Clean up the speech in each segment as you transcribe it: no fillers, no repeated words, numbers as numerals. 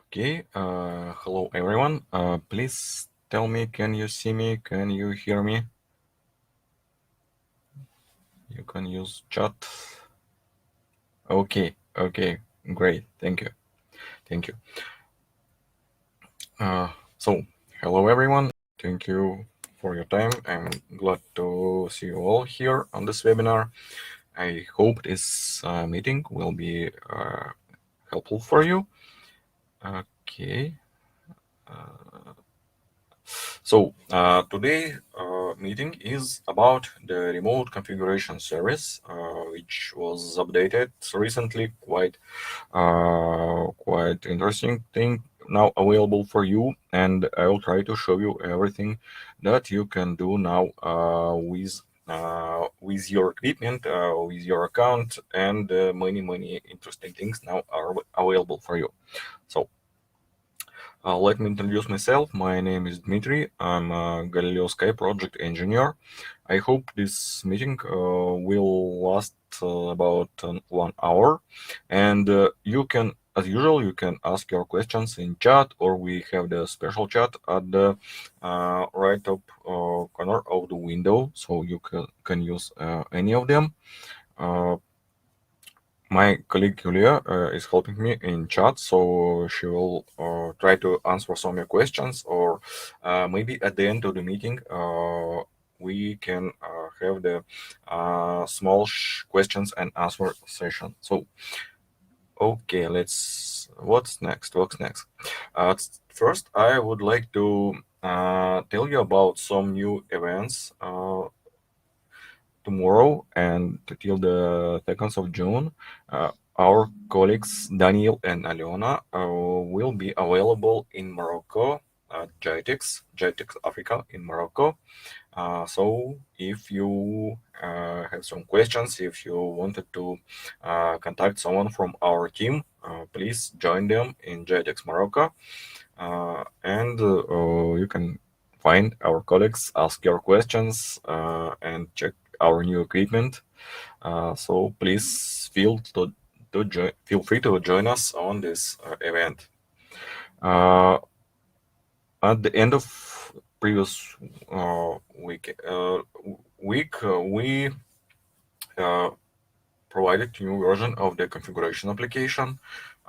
Okay, hello everyone. Please tell me, can you see me? Can you hear me? You can use chat. Okay, great. Thank you. Thank you. Uh, so, hello everyone. Thank you for your time. I'm glad to see you all here on this webinar. I hope this meeting will be helpful for you. Okay. So today meeting is about the remote configuration service, which was updated recently. Quite interesting thing now available for you, and I will try to show you everything that you can do now with your equipment, with your account, and many interesting things now are available for you. So let me introduce myself. My name is Dmitry. I'm a Galileosky project engineer. I hope this meeting will last about 1 hour, and you can, as usual, you can ask your questions in chat, or we have the special chat at the right top corner of the window, so you can use any of them. Uh, my colleague Julia is helping me in chat, so she will try to answer some of your questions, or maybe at the end of the meeting, we can have the small questions and answer session. So, okay, what's next? First, I would like to tell you about some new events tomorrow and till the 2nd of June. Our colleagues Daniel and Aliona will be available in Morocco at GITEX Africa in Morocco. So if you have some questions, if you wanted to contact someone from our team, please join them in GITEX Morocco. And you can find our colleagues, ask your questions, and check our new equipment. So please feel free to join us on this event. Uh, at the end of previous week, we uh, provided new version of the configuration application.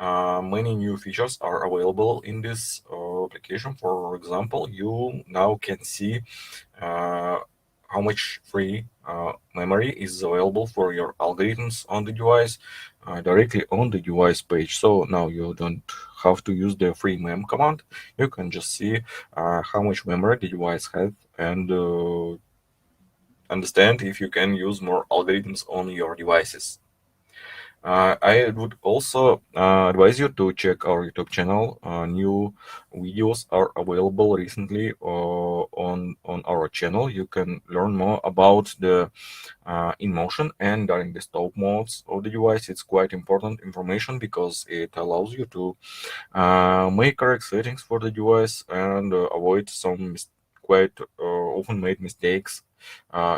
Many new features are available in this application. For example, you now can see uh, how much free memory is available for your algorithms on the device directly on the device page. So now you don't have to use the free mem command. You can just see how much memory the device has and understand if you can use more algorithms on your devices. I would also advise you to check our YouTube channel. New videos are available recently on our channel. You can learn more about the in motion and during the stop modes of the device. It's quite important information because it allows you to make correct settings for the device and avoid some quite often made mistakes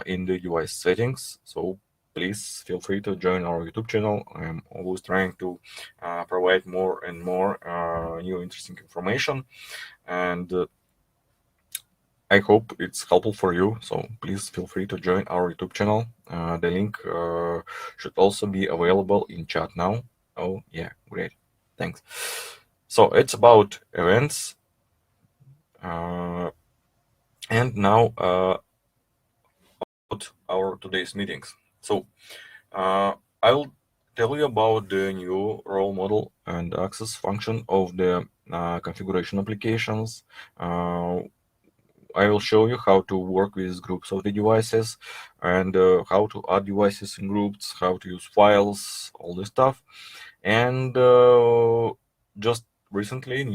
in the device settings. So please feel free to join our YouTube channel. I'm always trying to provide more and more new interesting information, and I hope it's helpful for you. So please feel free to join our YouTube channel. The link should also be available in chat now. Oh yeah, great, thanks. So it's about events, and now about our today's meetings. So I'll tell you about the new role model and access function of the configuration applications. I will show you how to work with groups of the devices and how to add devices in groups, how to use files, all this stuff. And just recently,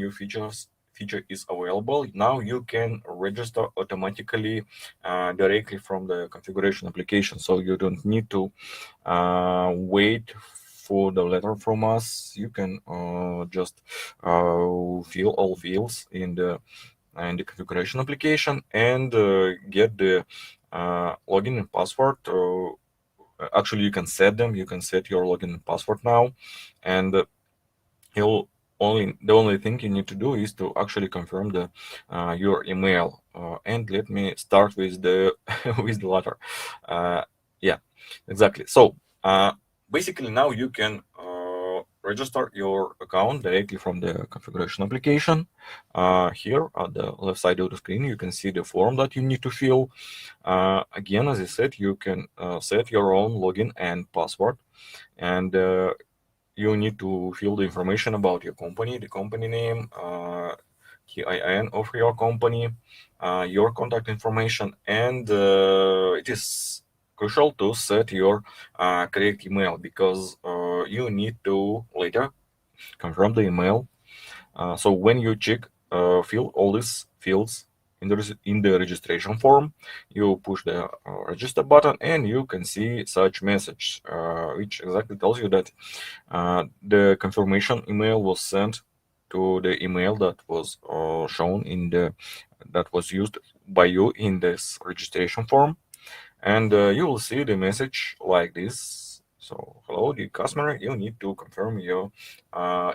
feature is available. Now you can register automatically directly from the configuration application, so you don't need to wait for the letter from us. You can just fill all fields in the configuration application and get the login and password. Actually, you can set them. You can set your login and password now, and you'll only thing you need to do is to actually confirm your email. And let me start with the with the latter. Uh, yeah, exactly. So basically now you can register your account directly from the configuration application. Here at the left side of the screen, you can see the form that you need to fill. Again, as I said, you can set your own login and password, and you need to fill the information about your company, the company name, TIN of your company, your contact information, and it is crucial to set your correct email because you need to later confirm the email. So when you check, fill all these fields in the registration form, you push the register button, and you can see such message, which exactly tells you that the confirmation email was sent to the email that was shown in the that was used by you in this registration form, and you will see the message like this. So, hello, the customer, you need to confirm your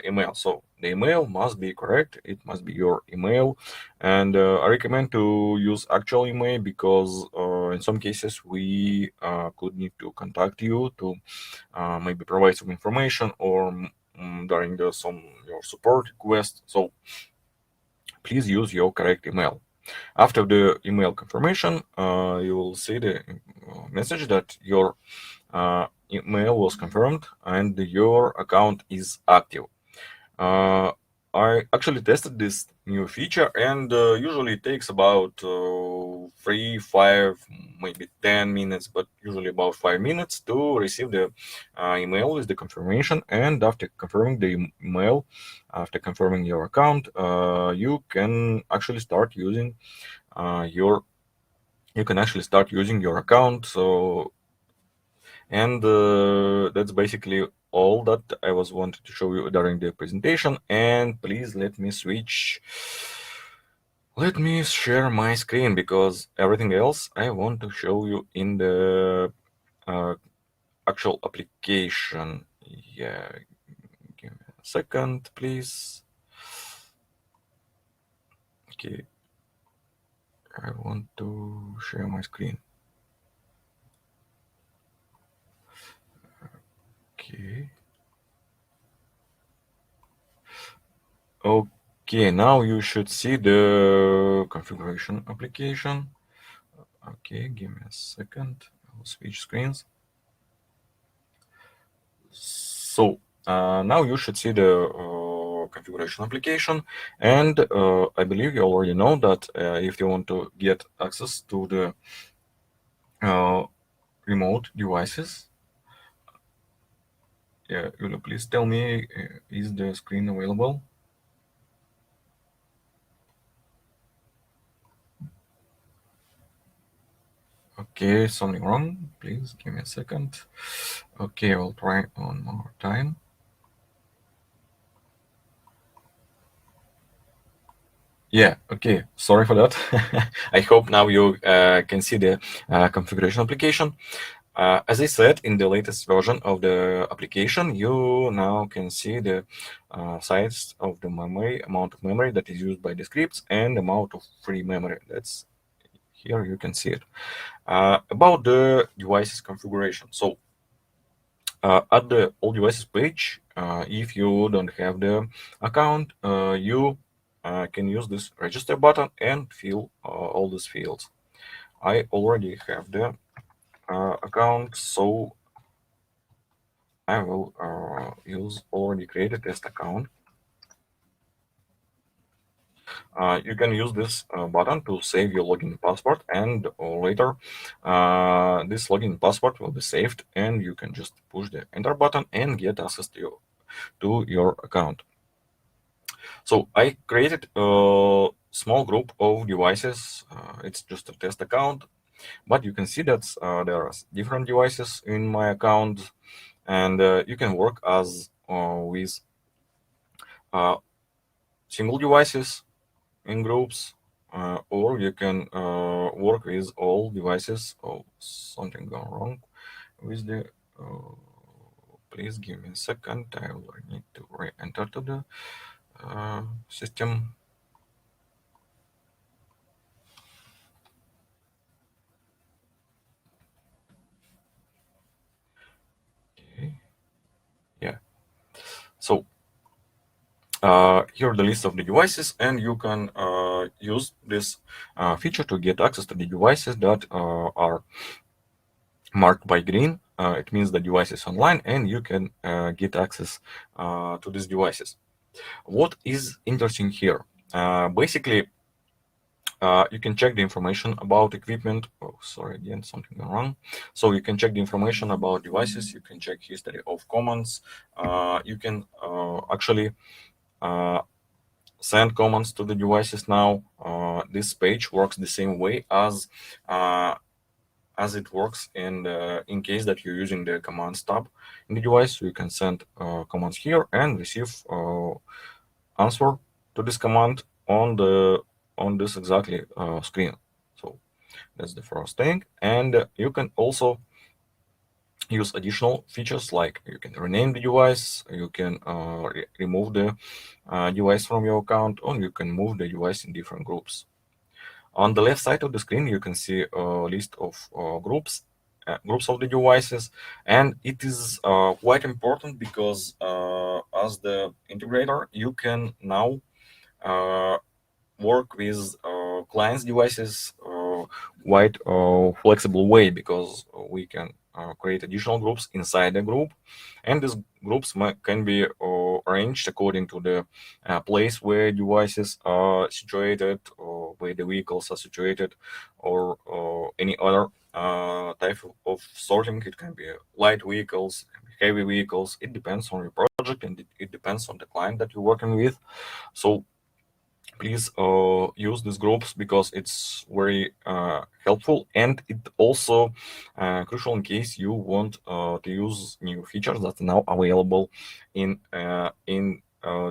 email. So the email must be correct. It must be your email, and I recommend to use actual email because in some cases we could need to contact you to maybe provide some information or during the some your support request. So please use your correct email. After the email confirmation, you will see the message that your email was confirmed and your account is active. Uh, I actually tested this new feature, and usually it takes about 3, 5, maybe 10 minutes, but usually about 5 minutes to receive the email with the confirmation. And after confirming the email, after confirming your account, you can actually start using your you can actually start using your account. So, and that's basically all that I was wanted to show you during the presentation. And please let me share my screen because everything else I want to show you in the uh, actual application. Yeah, give me a second, please. Okay, I want to share my screen. Okay. Okay, now you should see the configuration application. Okay, give me a second. I'll switch screens. So now you should see the configuration application, and I believe you already know that if you want to get access to the uh, remote devices, yeah, will you please tell me is the screen available? Okay, something wrong. Please give me a second. Okay, I'll try one more time. Yeah, okay. Sorry for that. I hope now you can see the configuration application. As I said, in the latest version of the application, you now can see the size of the memory, amount of memory that is used by the scripts, and amount of free memory. That's here you can see it. About the devices configuration. So at the all devices page, if you don't have the account, you can use this register button and fill all these fields. I already have the account, so I will use already created test account. You can use this button to save your login password, and later this login password will be saved, and you can just push the enter button and get access to your account. So I created a small group of devices. It's just a test account, but you can see that there are different devices in my account, and you can work as with uh, single devices in groups, or you can work with all devices. Oh, something gone wrong with the. Please give me a second. I will need to re-enter to the system. Okay. Yeah. So here are the list of the devices, and you can use this feature to get access to the devices that are marked by green. It means the device is online, and you can get access to these devices. What is interesting here? Basically, you can check the information about equipment. Oh, sorry, again, something went wrong. So you can check the information about devices. You can check history of commands. You can actually uh, send commands to the devices now. This page works the same way as it works in case that you're using the commands tab in the device. So you can send commands here and receive answer to this command on this exactly screen. So that's the first thing. And you can also use additional features like you can rename the device, you can remove the device from your account, or you can move the device in different groups. On the left side of the screen, you can see a list of groups of the devices, and it is quite important because as the integrator, you can now uh, work with clients' devices quite flexible way, because we can create additional groups inside the group, and these groups can be arranged according to the place where devices are situated, or where the vehicles are situated, or any other type of sorting. It can be light vehicles, heavy vehicles. It depends on your project, and it depends on the client that you're working with. So please use these groups, because it's very helpful, and it also crucial in case you want to use new features that are now available in the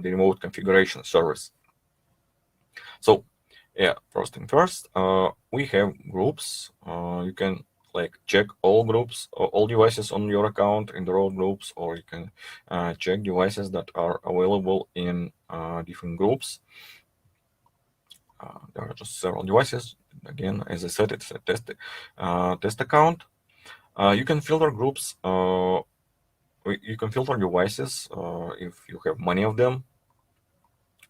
remote configuration service. So yeah, first thing first, we have groups. You can like check all groups, all devices on your account in the row groups, or you can check devices that are available in different groups. There are just several devices. Again, as I said, it's a test account. You can filter groups. You can filter devices if you have many of them.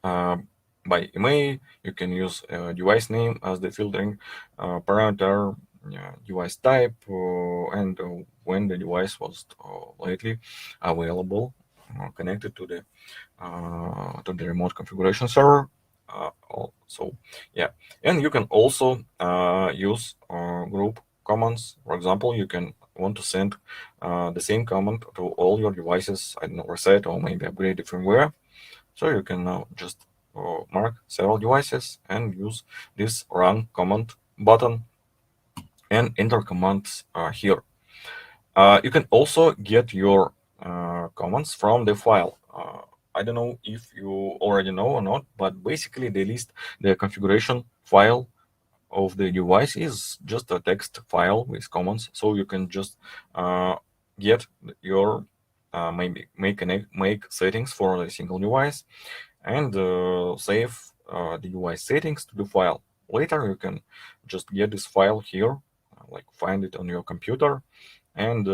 Uh, by email, you can use device name as the filtering parameter, device type, and when the device was lately available, connected to the remote configuration server. So yeah, and you can also use group commands. For example, you can want to send the same command to all your devices, I don't know, reset or maybe upgrade the firmware. So you can now just mark several devices and use this run command button and enter commands here. You can also get your commands from the file. I don't know if you already know or not, but basically the configuration file of the device is just a text file with commands. So you can just get your maybe make settings for a single device and save the device settings to the file. Later you can just get this file here, like find it on your computer, and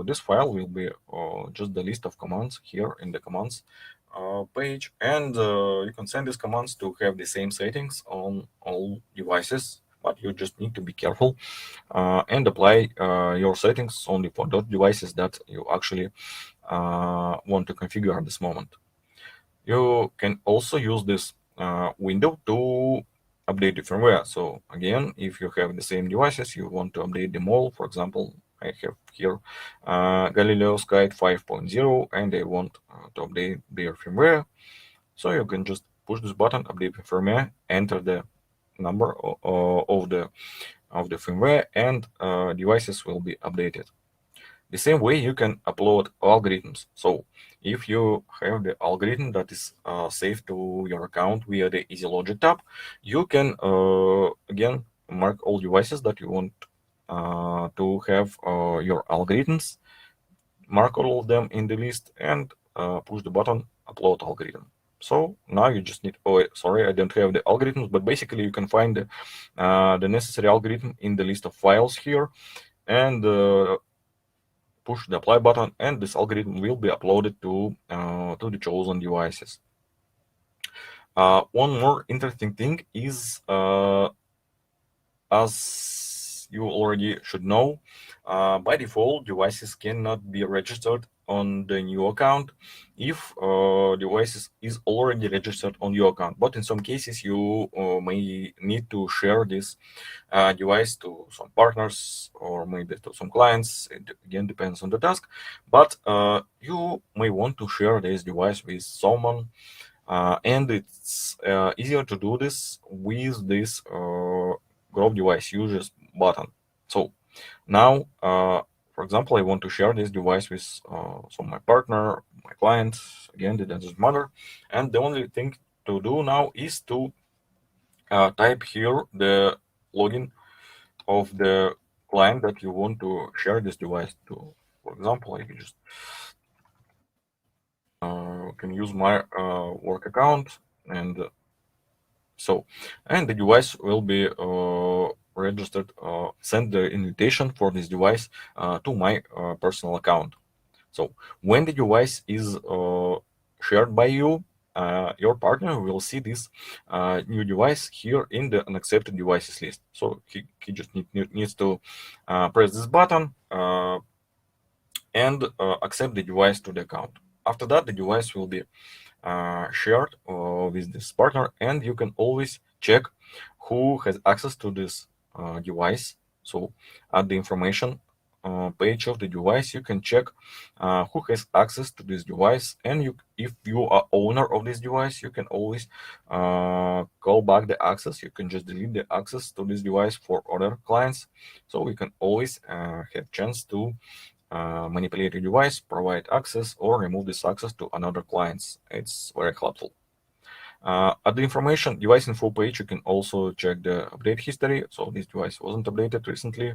this file will be just the list of commands here in the commands page, and you can send these commands to have the same settings on all devices, but you just need to be careful and apply your settings only for those devices that you actually want to configure at this moment. You can also use this window to update the firmware. So again, if you have the same devices, you want to update them all. For example, I have here Galileosky 5.0, and I want to update their firmware. So you can just push this button, update the firmware, enter the number of the firmware, and devices will be updated. The same way you can upload algorithms. So if you have the algorithm that is saved to your account via the Easy Logic tab, you can again mark all devices that you want to have your algorithms, mark all of them in the list, and push the button upload algorithm. So now you just need, oh, sorry, I don't have the algorithms, but basically you can find the necessary algorithm in the list of files here, and push the apply button, and this algorithm will be uploaded to the chosen devices. One more interesting thing is, as you already should know, by default, devices cannot be registered on the new account if devices is already registered on your account. But in some cases, you may need to share this device to some partners or maybe to some clients. It again depends on the task. But you may want to share this device with someone, and it's easier to do this with this group device users button. So now, for example, I want to share this device with my partner, my client. Again, it doesn't matter. And the only thing to do now is to type here the login of the client that you want to share this device to. For example, I can just can use my work account, and and the device will be registered, send the invitation for this device to my personal account. So when the device is shared by you, your partner will see this new device here in the unaccepted devices list. So he just needs to press this button and accept the device to the account. After that, the device will be shared with this partner, and you can always check who has access to this device. So at the information page of the device, you can check who has access to this device, and if you are owner of this device, you can always call back the access. You can just delete the access to this device for other clients, so we can always have chance to manipulate your device, provide access, or remove this access to another clients. It's very helpful. At the information device info page, you can also check the update history. So this device wasn't updated recently.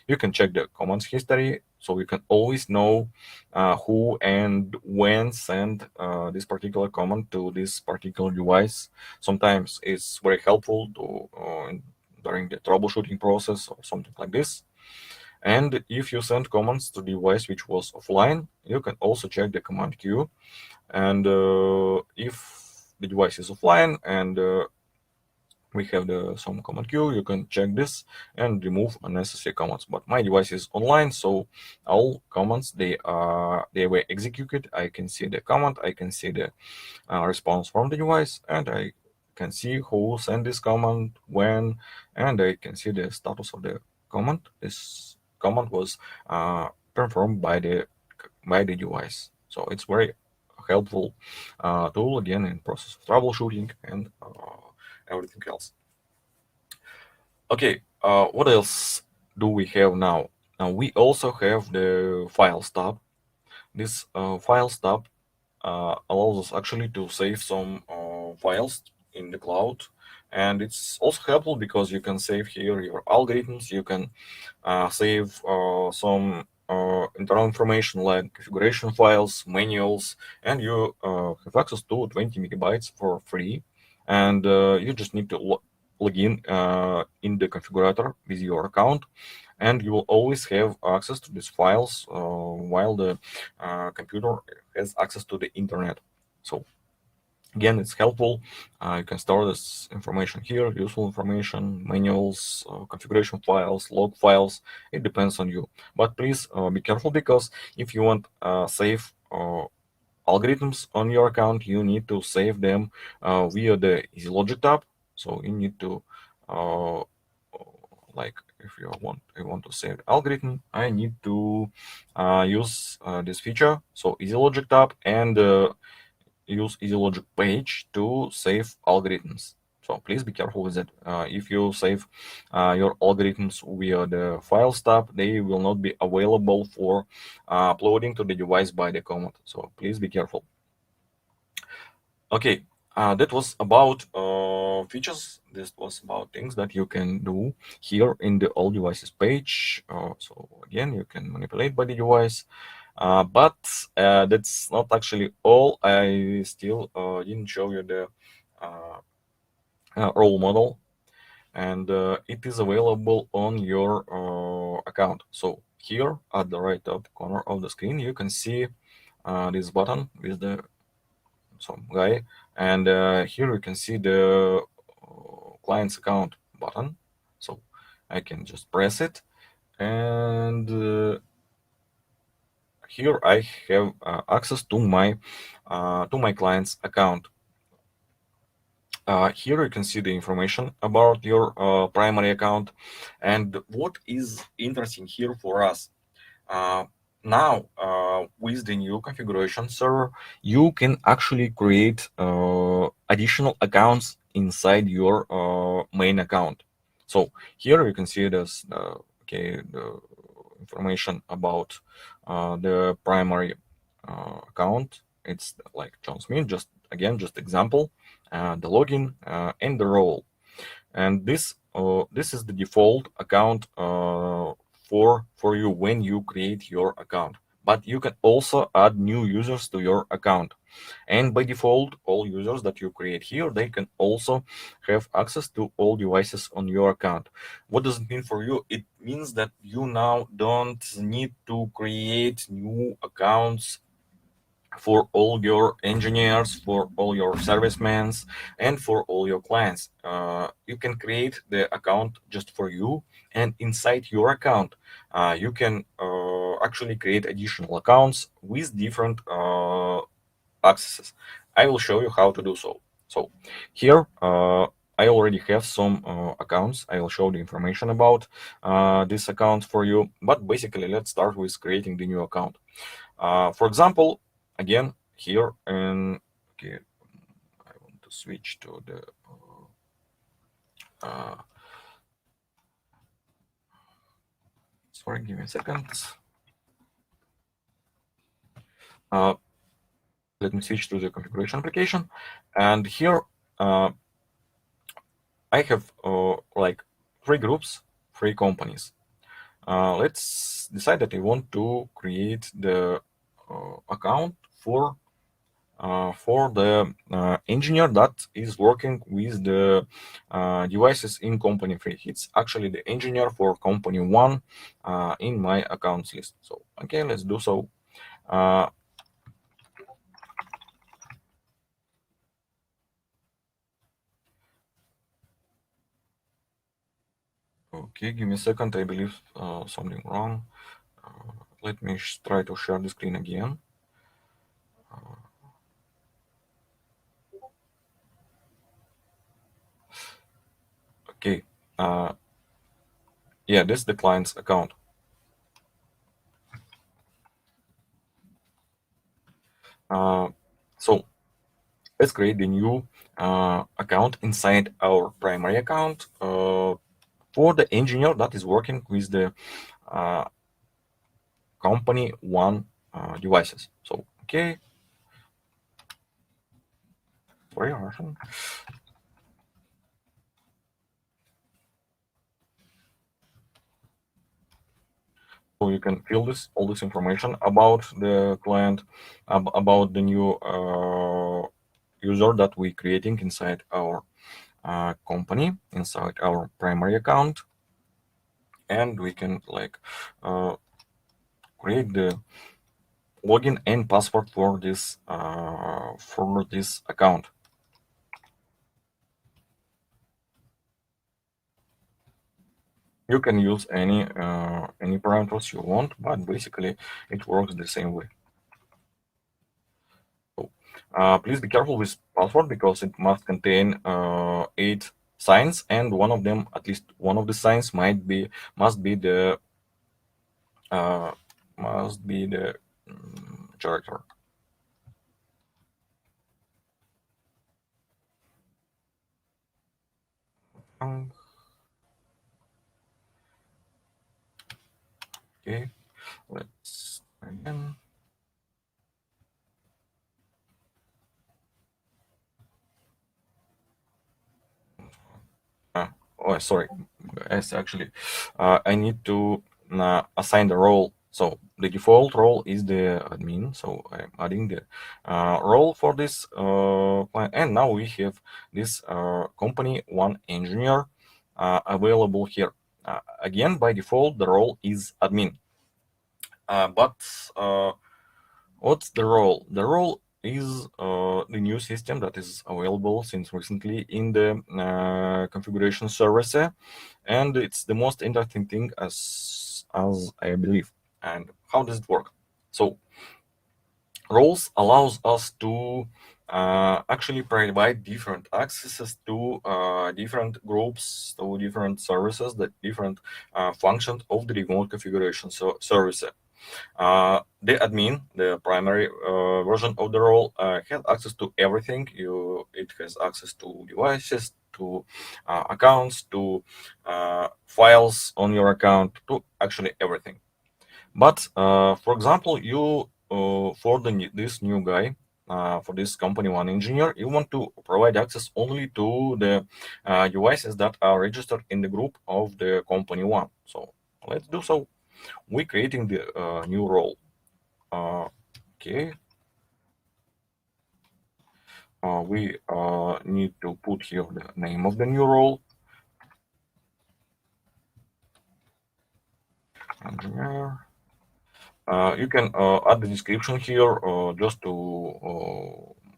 You can check the commands history, so you can always know who and when sent this particular command to this particular device. Sometimes it's very helpful to during the troubleshooting process or something like this. And if you send commands to the device which was offline, you can also check the command queue. And if the device is offline and we have some command queue, you can check this and remove unnecessary commands. But my device is online, so all commands they were executed. I can see the command, I can see the response from the device, and I can see who sent this command, when, and I can see the status of the command. This command was performed by the device. So it's very helpful tool again in process of troubleshooting and everything else. Okay, what else do we have now? Now we also have the Files tab. This Files tab allows us actually to save some files in the cloud, and it's also helpful because you can save here your algorithms. You can save some internal information like configuration files, manuals, and you have access to 20 megabytes for free. And you just need to log in the configurator with your account, and you will always have access to these files while the computer has access to the internet. So again, it's helpful. You can store this information here, useful information, manuals, configuration files, log files. It depends on you. But please be careful, because if you want save algorithms on your account, you need to save them via the EasyLogic tab. So you need to like if I want to save algorithm, I need to use this feature. So EasyLogic tab and use EasyLogic page to save algorithms. So please be careful with that. If you save your algorithms via the Files tab, they will not be available for uploading to the device by the command. So please be careful. Okay, that was about features. This was about things that you can do here in the All Devices page. So again, you can manipulate by the device. But that's not actually all. I still didn't show you the uh, role model, and it is available on your account. So here at the right top corner of the screen, you can see this button with the some guy, and here you can see the client's account button. So I can just press it, and here I have access to my client's account. Here you can see the information about your primary account, and what is interesting here for us. Uh, Now, with the new configuration server, you can actually create additional accounts inside your main account. So here you can see this, okay, the information about the primary account. It's like John Smith, just again, just example, the login and the role. And this is the default account for you when you create your account, but you can also add new users to your account, and by default all users that you create here, they can also have access to all devices on your account. What does it mean for you? It means that you now don't need to create new accounts for all your engineers, for all your servicemen, and for all your clients. You can create the account just for you, and inside your account, you can actually create additional accounts with different accesses. I will show you how to do so. So here, I already have some accounts. I will show the information about this account for you. But basically, let's start with creating the new account. For example, again, here and okay, I want to switch to the uh, sorry, give me a second. Uh, Let me switch to the configuration application, and here uh, I have like three groups, three companies. Let's decide that I want to create the account for the engineer that is working with the devices in company 3. It's actually the engineer for company 1 in my accounts list. So, okay, let's do so. Uh, okay, give me a second. I believe something wrong. Let me try to share the screen again. Okay. Uh, yeah, this is the client's account. Uh, so let's create the new account inside our primary account for the engineer that is working with the uh, company one devices. So, okay, sorry, Russian. So you can fill this all this information about the client, about the new user that we creating inside our company, inside our primary account, and we can like create the login and password for this account. You can use any parameters you want, but basically it works the same way. So, please be careful with password because it must contain 8 signs, and one of them, at least one of the signs, must be the uh, must be the character. Um, Okay, let's again. Oh, sorry. Yes, actually, I need to assign the role. So the default role is the admin. So I'm adding the role for this client. And now we have this company one engineer available here. Again, by default, the role is admin. But what's the role? The role is the new system that is available since recently in the configuration service, and it's the most interesting thing as I believe. And how does it work? So roles allows us to actually provide different accesses to different groups, to different services, that different functions of the remote configuration service. The admin, the primary version of the role, has access to everything. It has access to devices, to accounts, to files on your account, to actually everything. But for example, you for this new guy, for this company one engineer, you want to provide access only to the devices that are registered in the group of the company one. So let's do so. We're creating the new role. Okay, we need to put here the name of the new role, engineer. You can add the description here just to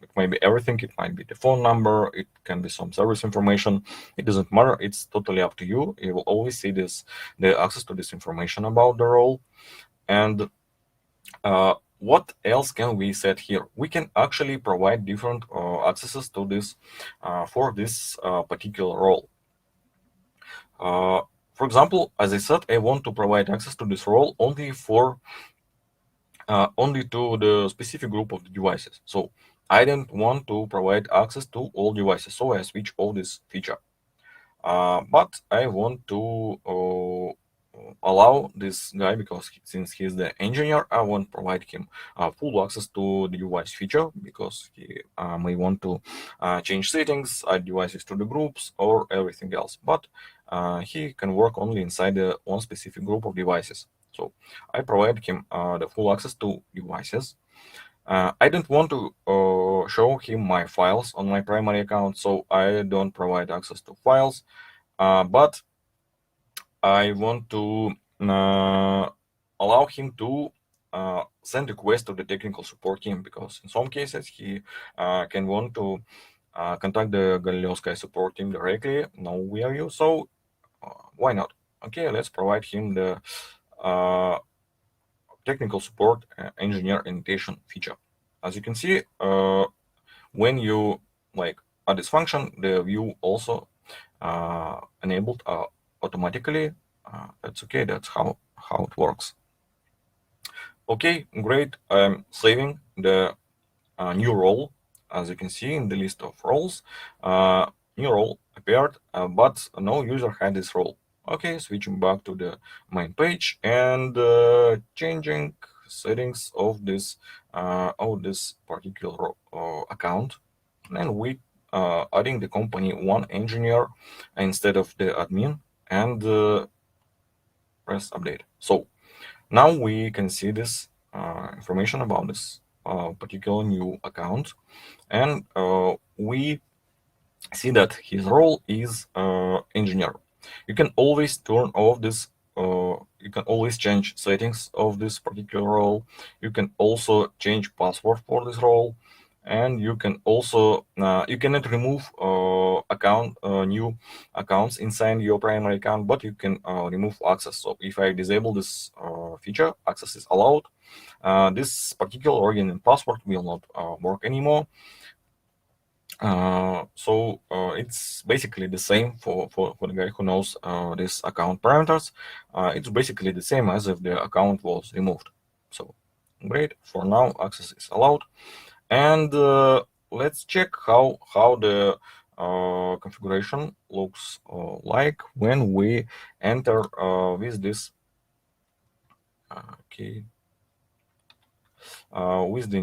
it might be everything. It might be the phone number. It can be some service information. It doesn't matter. It's totally up to you. You will always see the access to this information about the role. And what else can we set here? We can actually provide different accesses to this for this particular role. For example, as I said, I want to provide access to this role only to the specific group of the devices. So I don't want to provide access to all devices. So I switch all this feature. But I want to allow this guy, because since he's the engineer, I won't provide him full access to the device feature, because he may want to change settings, add devices to the groups, or everything else. But he can work only inside the one specific group of devices. So I provide him the full access to devices. I don't want to show him my files on my primary account, so I don't provide access to files. But I want to allow him to send request to the technical support team, because in some cases he can want to contact the Galileosky support team directly. No, we are you, so why not? Okay, let's provide him the technical support engineer invitation feature. As you can see, when you add this function, the view also enabled automatically. That's okay. That's how it works. Okay, great. I'm saving the new role. As you can see in the list of roles, new role appeared, but no user had this role. Okay, switching back to the main page and changing settings of this particular account, and we adding the company one engineer instead of the admin, and press update. So now we can see this information about this particular new account, and we see that his role is engineer. You can always turn off this. You can always change settings of this particular role. You can also change password for this role, and you can also you cannot remove new accounts inside your primary account, but you can remove access. So if I disable this feature, access is allowed. This particular login and password will not work anymore. So it's basically the same for the guy who knows this account parameters. It's basically the same as if the account was removed. So great. For now, access is allowed. And let's check how the configuration looks like when we enter with this okay with the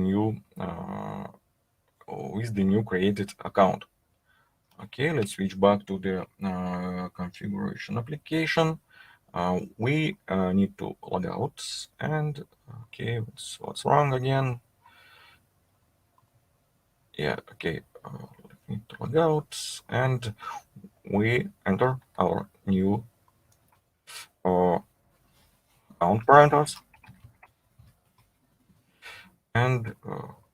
new created account. Okay, let's switch back to the configuration application. we need to log out. And okay, what's wrong again? Yeah, okay. Let me log out, and we enter our new uh, account parameters and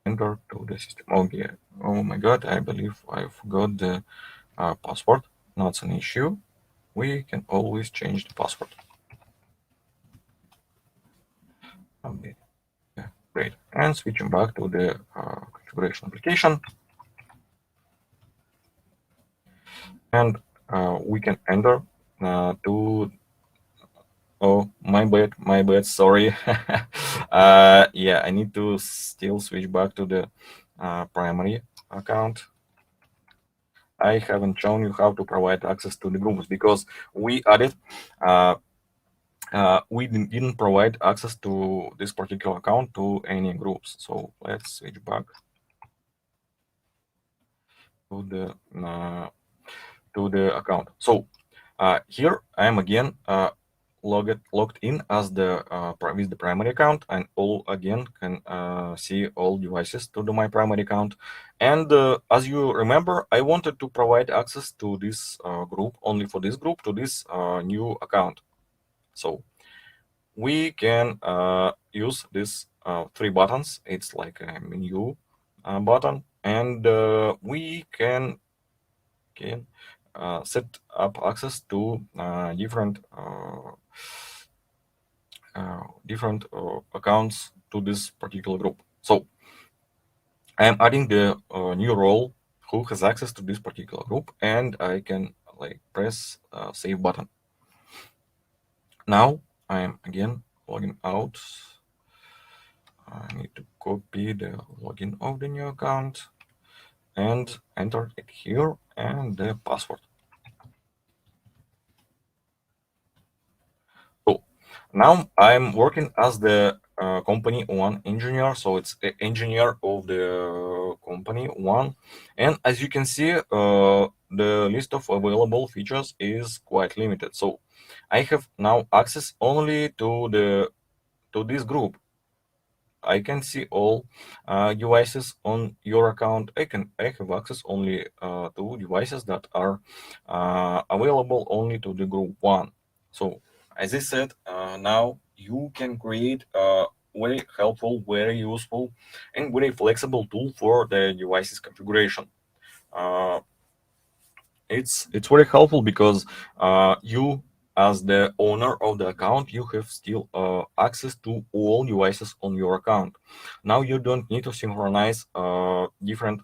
enter to the system. Okay. Oh my God, I believe I forgot the password. Not an issue. We can always change the password. Okay. Yeah, great. And switching back to the configuration application, and we can enter to. Oh, my bad. Sorry. Yeah, I need to still switch back to the primary account. I haven't shown you how to provide access to the groups because we added, uh, we didn't provide access to this particular account to any groups. So let's switch back to the account. So here I am again logged in as with the primary account, and all again can see all devices to my primary account. And as you remember, I wanted to provide access to this group, only for this group, to this new account. So we can use these three buttons. It's like a menu button, and we can set up access to different accounts to this particular group. So I am adding the new role who has access to this particular group, and I can like press save button. Now I am again logging out. I need to copy the login of the new account and enter it here and the password. So now I'm working as the company one engineer. So it's the engineer of the company one. And as you can see, the list of available features is quite limited. So I have now access only to this group. I can see all devices on your account. I have access only to devices that are available only to the group one. So as I said, now you can create a very helpful, very useful, and very flexible tool for the devices configuration. Uh, it's very helpful because you as the owner of the account, you have still access to all devices on your account. Now you don't need to synchronize different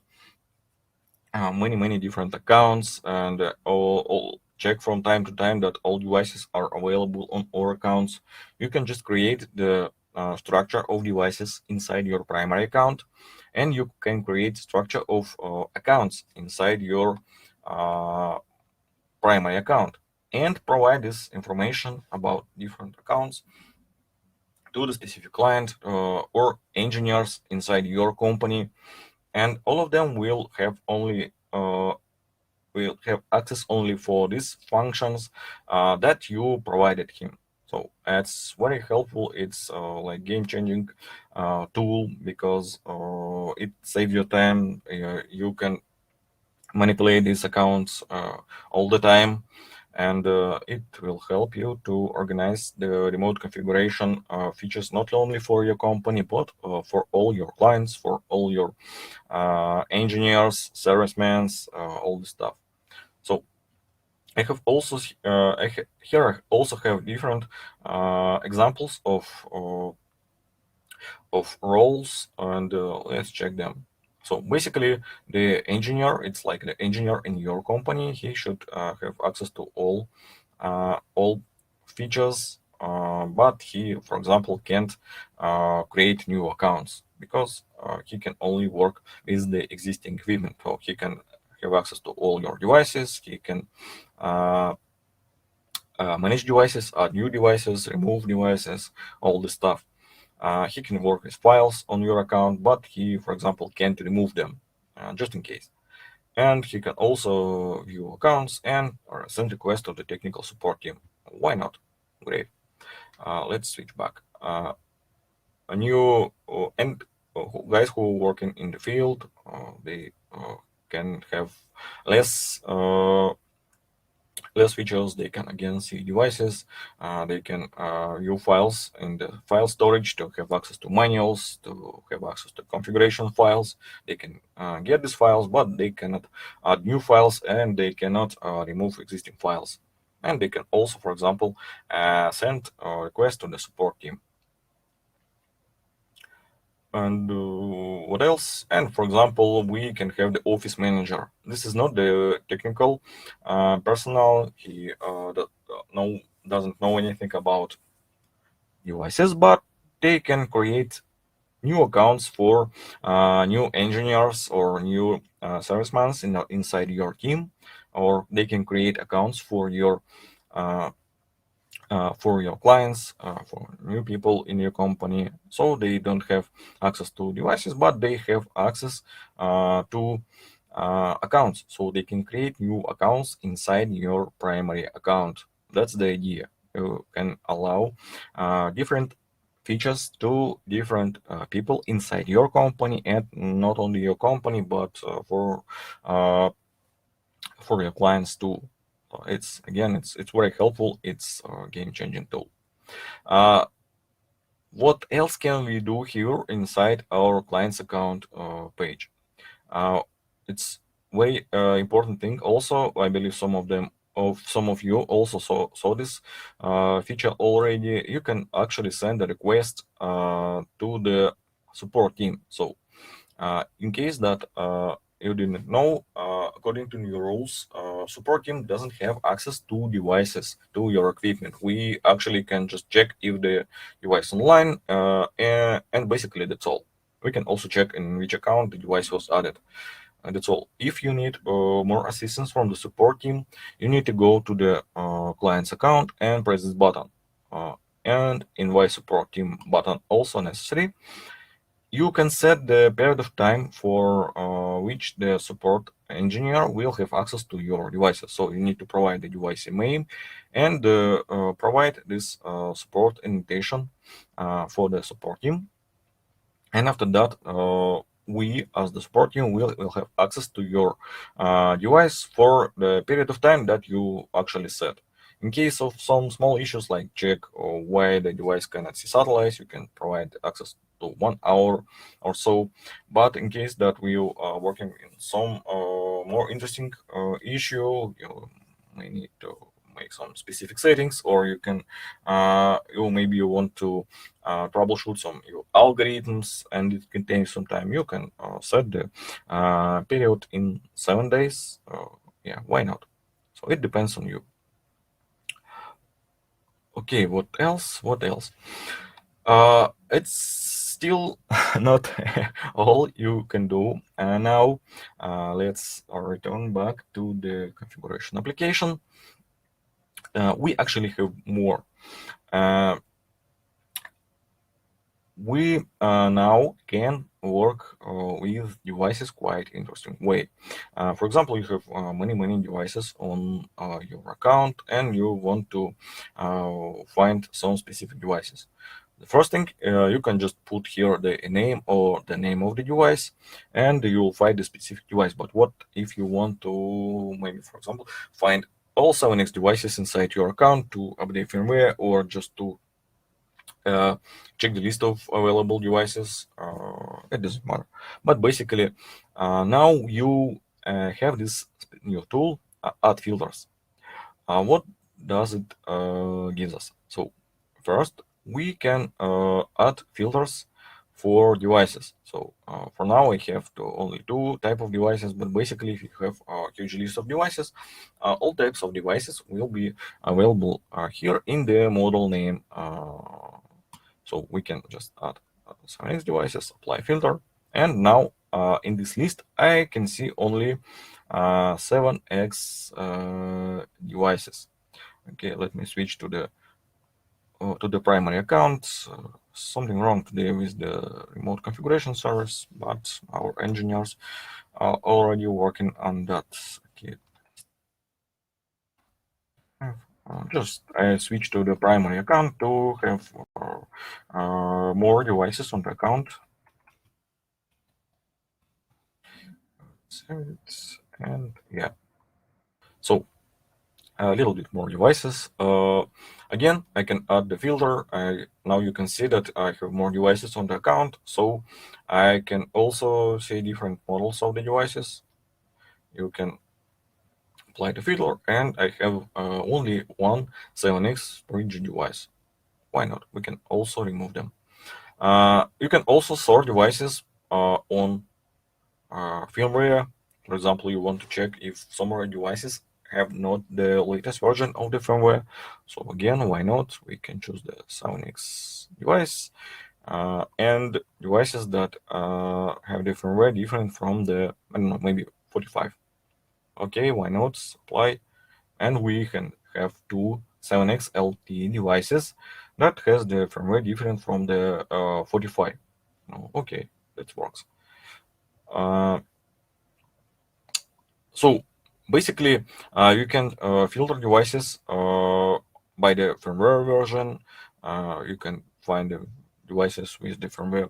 many different accounts and all check from time to time that all devices are available on all accounts. You can just create the structure of devices inside your primary account, and you can create structure of accounts inside your uh, primary account and provide this information about different accounts to the specific client or engineers inside your company, and all of them will have access only for these functions that you provided him. So it's very helpful. It's like game-changing tool because it saves your time. You can manipulate these accounts all the time, and it will help you to organize the remote configuration features not only for your company but for all your clients, for all your engineers, servicemen, all this stuff. So I have also here I also have different examples of roles, and let's check them. So basically, the engineer, it's like the engineer in your company. He should have access to all features, but he, for example, can't create new accounts because he can only work with the existing equipment. So he can have access to all your devices. He can uh, manage devices, add new devices, remove devices, all this stuff. He can work with files on your account, but he, for example, can't remove them just in case. And he can also view accounts and or send requests to the technical support team. Why not? Great. Let's switch back. A new and guys who working in the field, they can have less less features. They can again see devices. They can view files in the file storage to have access to manuals, to have access to configuration files. They can get these files, but they cannot add new files, and they cannot remove existing files. And they can also, for example, send a request to the support team. And what else? And for example, we can have the office manager. This is not the technical personnel. He doesn't know anything about devices, but they can create new accounts for new engineers or new servicemen inside your team, or they can create accounts uh, for your clients, for new people in your company. So they don't have access to devices, but they have access to accounts. So they can create new accounts inside your primary account. That's the idea. You can allow different features to different people inside your company, and not only your company, but for your clients too. It's again, it's very helpful. It's a game-changing tool. Uh, what else can we do here inside our client's account page? Uh, it's very important thing. Also, I believe some of you also saw this feature already. You can actually send a request to the support team. So in case that you didn't know, according to new rules, support team doesn't have access to devices, to your equipment. We actually can just check if the device online, and basically that's all. We can also check in which account the device was added. And that's all. If you need more assistance from the support team, you need to go to the client's account and press this button. And invite support team button also necessary. You can set the period of time for which the support engineer will have access to your devices. So you need to provide the device email and provide this support invitation for the support team. And after that, we as the support team will have access to your device for the period of time that you actually set. In case of some small issues like check or why the device cannot see satellites, you can provide access to 1 hour or so. But in case that we are working in some more interesting issue, you may need to make some specific settings, or you can maybe you want to troubleshoot some your algorithms, and it can take some time. You can set the period in 7 days. Yeah, why not? So it depends on you. Okay, what else? What else? It's still not all you can do. Now, let's return back to the configuration application. We actually have more. Uh, we now can work with devices quite interesting way. For example, you have many devices on your account, and you want to find some specific devices. The first thing, you can just put here the name or the name of the device, and you'll find the specific device. But what if you want to, maybe for example, find all 7x devices inside your account to update firmware, or just to check the list of available devices? It doesn't matter. But basically, now you have this new tool, add filters. What does it gives us? So first, we can add filters for devices. So for now, I have only two type of devices, but basically, if you have a huge list of devices, all types of devices will be available here in the model name. So we can just add 7x devices, apply filter, and now in this list, I can see only 7x devices. Okay, let me switch to the primary account. Something wrong today with the remote configuration service, but our engineers are already working on that. Okay, Just I switch to the primary account to have more devices on the account. Save it, and yeah, so a little bit more devices. Again, I can add the filter. Now you can see that I have more devices on the account, so I can also see different models of the devices. You can apply the filter, and I have only one 7x per each device. Why not? We can also remove them. You can also sort devices on firmware. For example, you want to check if some of your devices have not the latest version of the firmware. So again, why not? We can choose the 7x device and devices that have the firmware different from the, I don't know, maybe 45. Okay, why not? Apply, and we can have two 7x LTE devices that has the firmware different from the 45. Oh, okay, that works. So basically, you can filter devices by the firmware version. You can find the devices with the firmware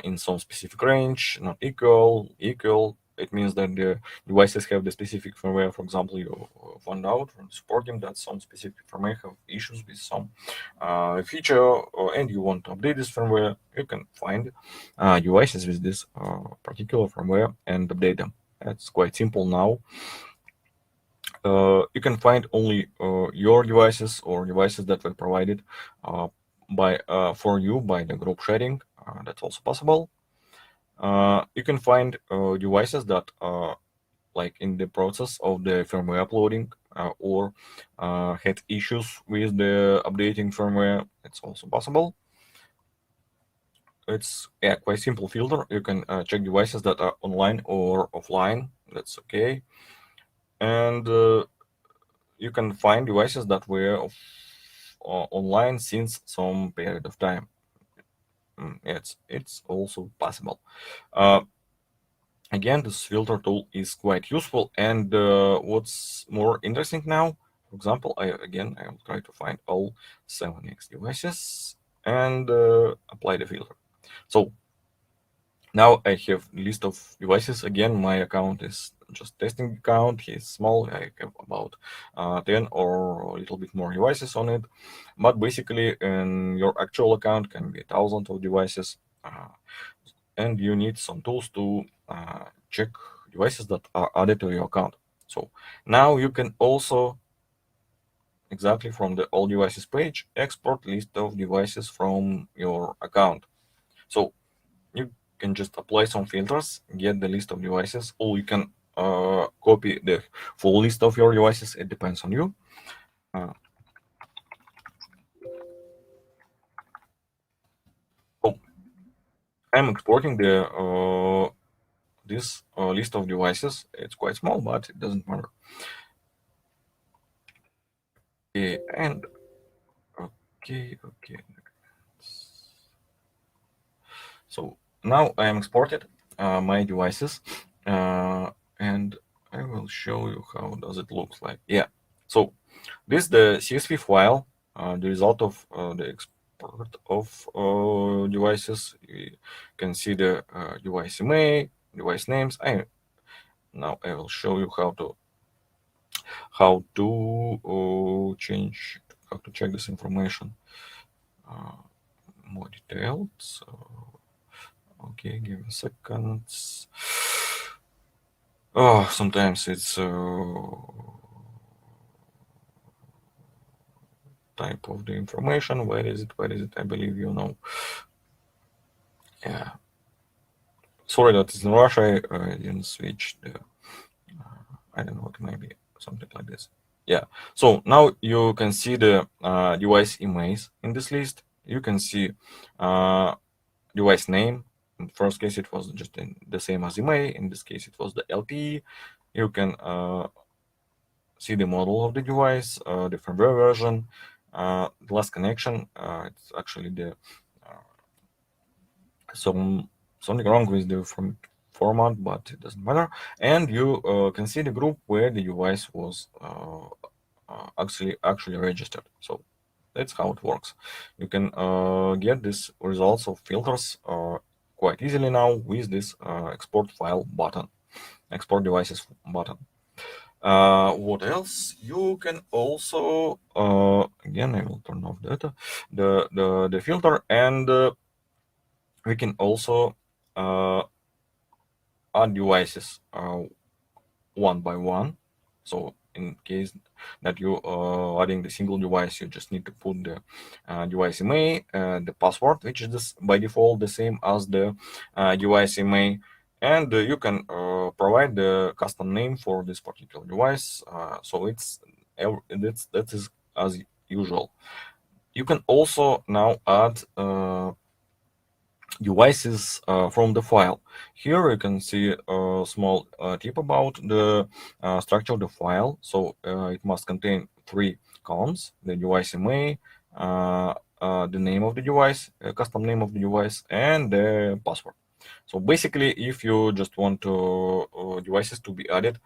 in some specific range, not equal, equal. It means that the devices have the specific firmware. For example, you found out from supporting that some specific firmware have issues with some feature, and you want to update this firmware. You can find devices with this particular firmware and update them. It's quite simple now. You can find only your devices or devices that were provided by for you by the group sharing. That's also possible. You can find devices that are like in the process of the firmware uploading or had issues with the updating firmware. It's also possible. It's quite simple filter. You can check devices that are online or offline. That's okay. And you can find devices that were online since some period of time. It's also possible. Uh, Again, this filter tool is quite useful. And what's more interesting now, for example, I will try to find all 7x devices and apply the filter. So now I have list of devices. Again, my account is just testing account. It's small. I have about 10 or a little bit more devices on it. But basically, in your actual account can be thousands of devices. And you need some tools to check devices that are added to your account. So now you can also, exactly from the all devices page, export list of devices from your account. So you can just apply some filters, get the list of devices, or you can copy the full list of your devices. It depends on you. Uh, so I'm exporting the this list of devices. It's quite small, but it doesn't matter. Okay, and okay. So now I am exported my devices, and I will show you how does it look like. Yeah. So this is the CSV file, the result of the export of devices. You can see the device email, device names. Now I will show you how to change, how to check this information more detailed. So, okay, give me a second. Oh, sometimes it's type of the information. Where is it? Where is it? I believe you know. Yeah. Sorry that it's in Russia. I didn't switch the. I don't know. It may be something like this. Yeah. So now you can see the device emails in this list. You can see device name. In the first case, it was just the same as email. In this case, it was the LTE. You can see the model of the device, the firmware version, the last connection. It's actually the something wrong with the format, but it doesn't matter. And you can see the group where the device was actually registered. So that's how it works. You can get these results of filters quite easily now with this export file button, export devices button. What else? You can also again, I will turn off the filter, and we can also uh, add devices one by one. So in case that you adding the single device, you just need to put the device email, the password, which is this, by default the same as the device email, and you can provide the custom name for this particular device. So that is as usual. You can also now add devices from the file. Here you can see a small tip about the structure of the file. So it must contain three columns: the device email, the name of the device, custom name of the device, and the password. So basically, if you just want to devices to be added,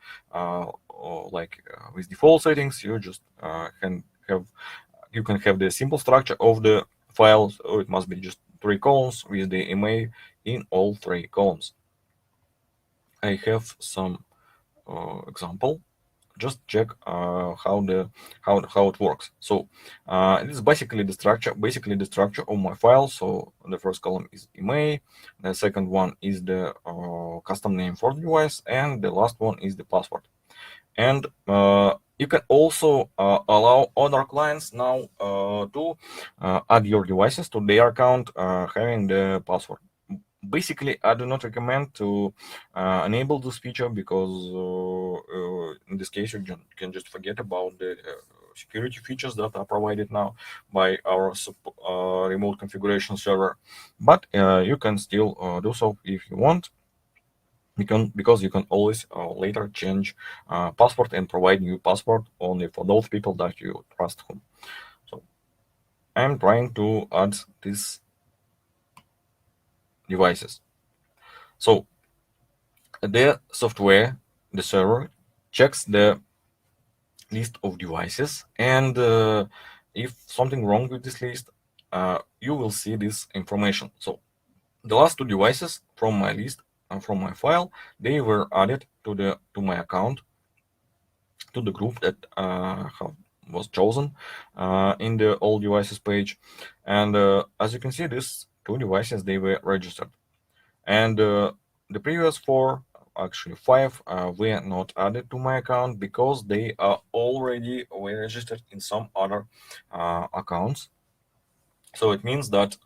with default settings, you just can have the simple structure of the file. So it must be just three columns with the email in all three columns. I have some example. Just check how it works. So it is basically the structure of my file. So the first column is email, the second one is the custom name for the device, and the last one is the password. And you can also allow other clients now to add your devices to their account having the password. Basically, I do not recommend to enable this feature because in this case you can just forget about the security features that are provided now by our remote configuration server. But you can still do so if you want. Because you can always later change password and provide new password only for those people that you trust whom. So I'm trying to add these devices. So the software, the server, checks the list of devices, and if something wrong with this list, you will see this information. So the last two devices from my list and from my file, they were added to my account, to the group that was chosen in the all devices page. And as you can see, these two devices, they were registered, and the previous four, actually five, were not added to my account because they are already were registered in some other accounts. So it means that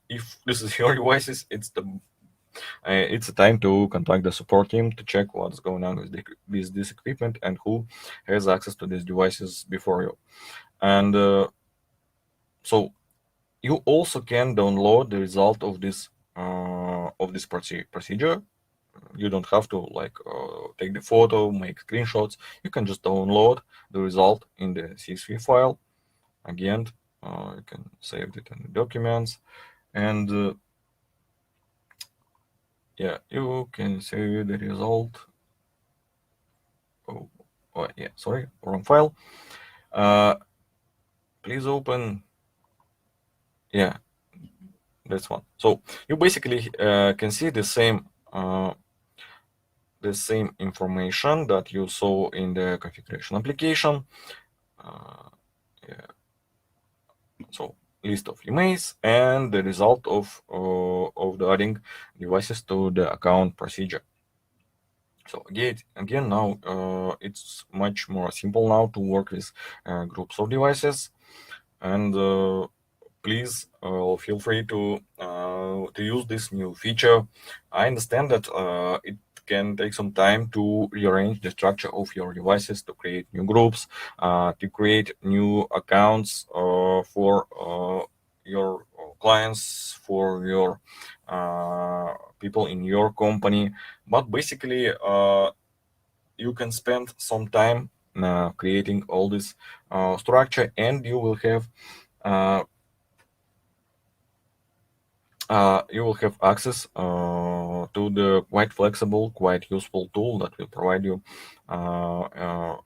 if this is your devices, it's a time to contact the support team to check what's going on with this equipment and who has access to these devices before you. And so you also can download the result of this procedure. You don't have to take the photo, make screenshots. You can just download the result in the CSV file. Again, you can save it in the documents, and yeah, you can see the result. Oh, yeah, sorry, wrong file. Uh, please open. Yeah, this one. So you basically can see the same information that you saw in the configuration application. Uh, yeah. So list of emails and the result of the adding devices to the account procedure. So again, now it's much more simple now to work with groups of devices, and please feel free to use this new feature. I understand that it can take some time to rearrange the structure of your devices, to create new groups, to create new accounts for your clients, for your people in your company. But basically, you can spend some time creating all this structure, and uh, you will have access to the quite flexible, quite useful tool that will provide you uh, uh,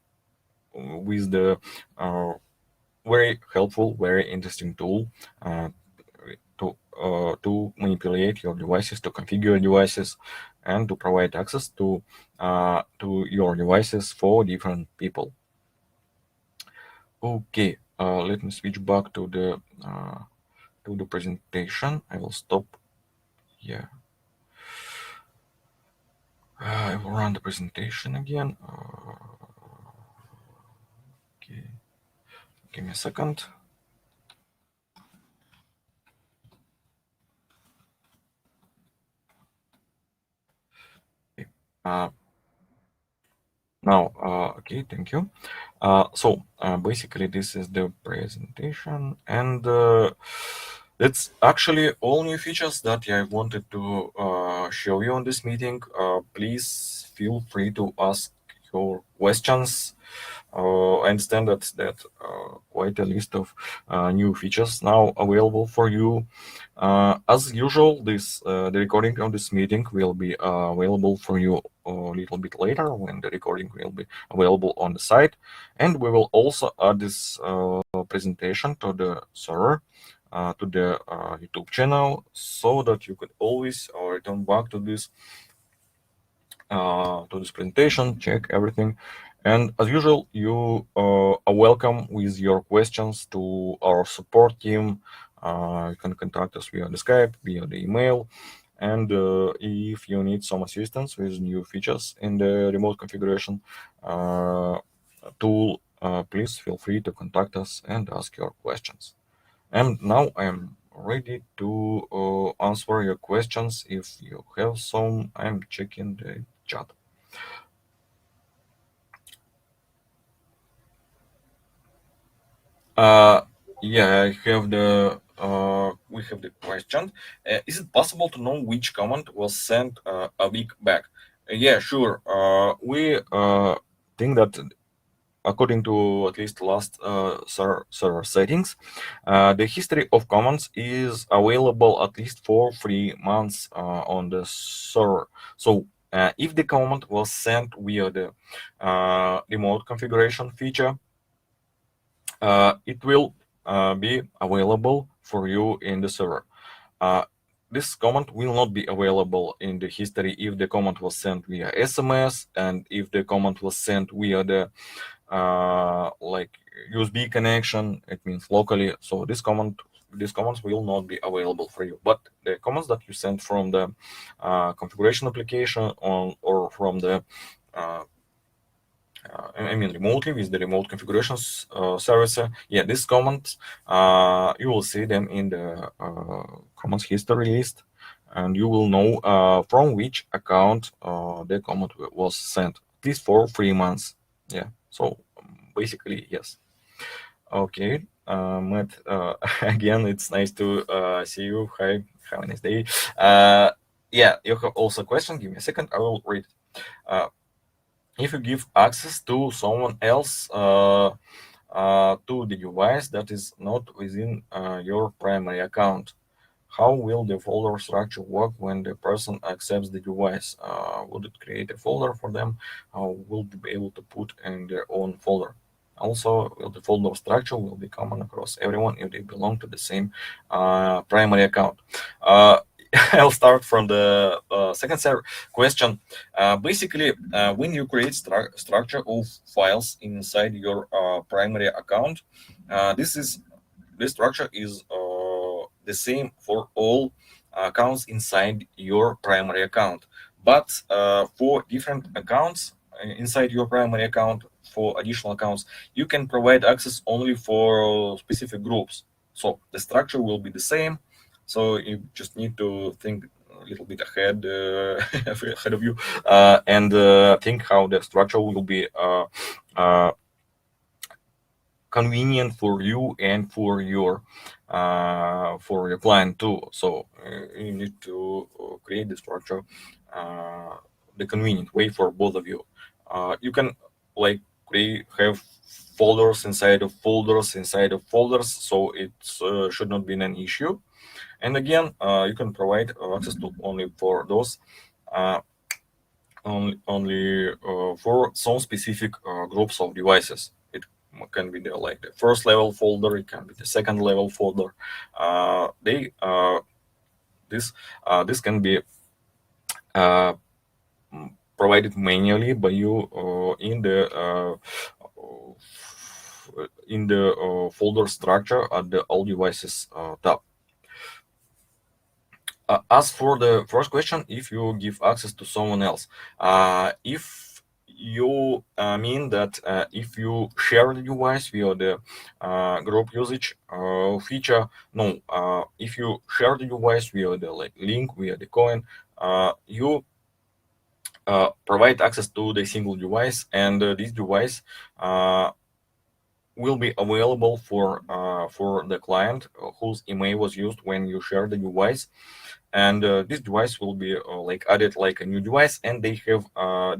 with the very helpful, very interesting tool to manipulate your devices, to configure devices, and to provide access to your devices for different people. Okay, let me switch back to the presentation. I will stop. Yeah, I will run the presentation again. Okay, give me a second. Okay. Now, okay, thank you. So basically, this is the presentation, and it's actually all new features that I wanted to show you on this meeting. Please feel free to ask your questions. I understand that quite a list of new features now available for you. As usual, the recording of this meeting will be available for you a little bit later when the recording will be available on the site, and we will also add this presentation to the server, to the YouTube channel, so that you could always return back to this presentation, check everything. And as usual, you are welcome with your questions to our support team. You can contact us via the Skype, via the email. And if you need some assistance with new features in the remote configuration tool, please feel free to contact us and ask your questions. And now I'm ready to answer your questions. If you have some, I'm checking the chat. Uh, yeah, I have we have the question. Is it possible to know which comment was sent a week back? Yeah, sure. We think that according to at least last server settings, the history of comments is available at least for 3 months on the server. So if the comment was sent via the remote configuration feature, it will be available for you in the server. Uh, this comment will not be available in the history if the comment was sent via SMS and if the comment was sent via the like USB connection. It means locally. So these comments will not be available for you. But the comments that you sent from the configuration application or from the I mean remotely with the remote configurations service. Yeah, these comments you will see them in the comments history list, and you will know from which account the comment was sent. At least for 3 months. Yeah. So basically, yes. Okay. Matt, again, it's nice to see you. Hi. Have a nice day. Yeah, you have also a question. Give me a second. I will read. Uh, if you give access to someone else to the device that is not within your primary account, how will the folder structure work when the person accepts the device? Would it create a folder for them? Will they be able to put in their own folder? Also, will the folder structure will be common across everyone if they belong to the same primary account? Uh, I'll start from the second question. Basically, when you create structure of files inside your primary account, this structure is the same for all accounts inside your primary account. But for different accounts inside your primary account, for additional accounts, you can provide access only for specific groups. So the structure will be the same. So you just need to think a little bit ahead ahead of you and think how the structure will be convenient for you and for your client too. So you need to create the structure the convenient way for both of you. You can like have folders inside of folders inside of folders, so it should not be an issue. And again, you can provide access to only for those only for some specific groups of devices. can be the like the first level folder, it can be the second level folder. They this this can be uh, provided manually by you in the folder structure at the all devices tab. As for the first question, if you give access to someone else, if you mean that if you share the device via the group usage feature, no. If you share the device via the like link via the coin, you provide access to the single device, and this device uh, will be available for the client whose email was used when you share the device, and this device will be like added like a new device, and they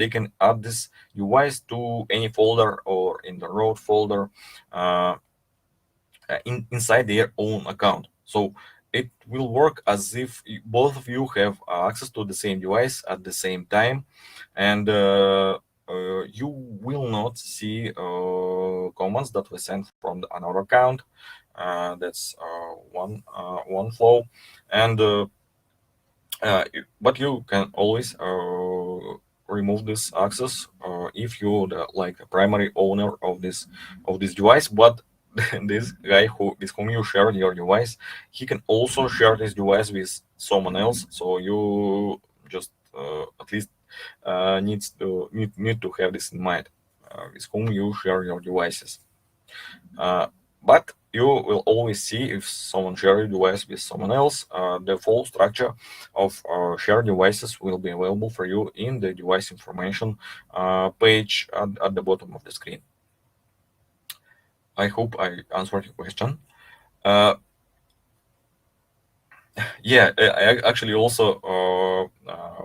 can add this device to any folder or in the road folder uh, inside their own account. So it will work as if both of you have access to the same device at the same time, and you will not see commands that were sent from another account. That's one flow, and but you can always remove this access if you the like the primary owner of this device. But this guy who with whom you share your device, he can also share this device with someone else. So you just at least need to have this in mind with whom you share your devices. But you will always see if someone shares a device with someone else. The full structure of shared devices will be available for you in the device information page at the bottom of the screen. I hope I answered your question. Uh, yeah, I actually also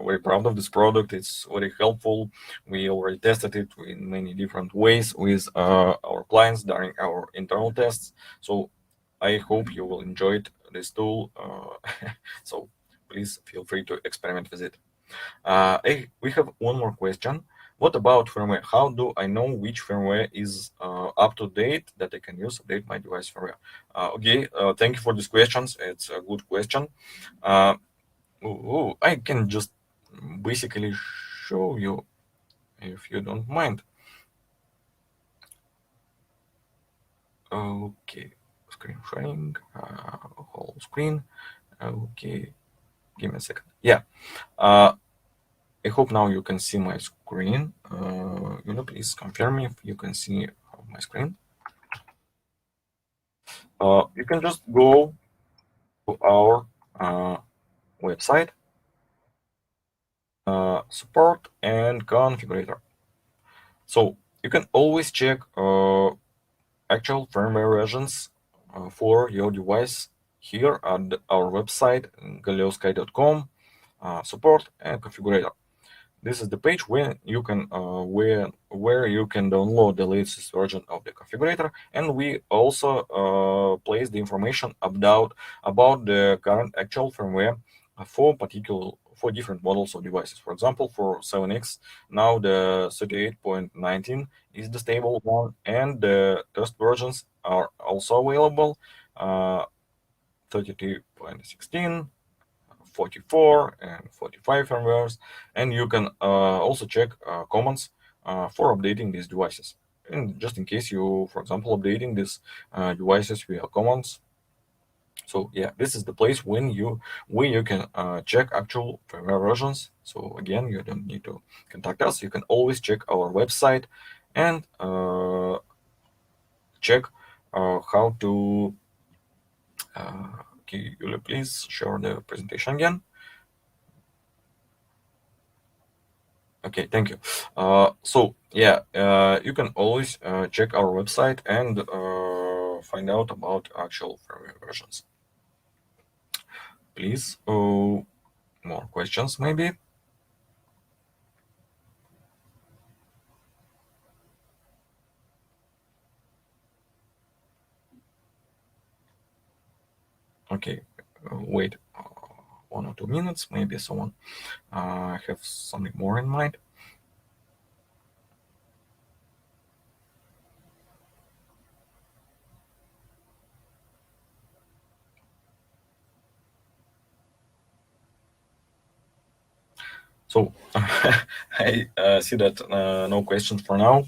very proud of this product. It's very helpful. We already tested it in many different ways with our clients during our internal tests. So I hope you will enjoy this tool. So please feel free to experiment with it. We have one more question. What about firmware? How do I know which firmware is up to date that I can use to update my device firmware? Okay, thank you for these questions. It's a good question. Uh, I can just basically show you if you don't mind. Okay, screen sharing, whole screen. Okay, give me a second. Yeah. Uh, I hope now you can see my screen. Please confirm if you can see my screen. You can just go to our website, support and configurator. So you can always check actual firmware versions for your device here at our website, galileosky.com, support and configurator. This is the page where you can download the latest version of the configurator, and we also place the information about the current actual firmware for different models of devices. For example, for 7X, now the 38.19 is the stable one, and the test versions are also available. 32.16, 44 and 45 firmwares, and you can also check commands for updating these devices. And just in case you, for example, updating these devices via commands. So yeah, this is the place where you can check actual firmware versions. So again, you don't need to contact us. You can always check our website and check how to. Okay, Yulia, please share the presentation again. Okay, thank you. So yeah, you can always check our website and find out about actual firmware versions. Please, more questions maybe? Okay, wait 1 or 2 minutes. Maybe someone have something more in mind. So I see that no questions for now.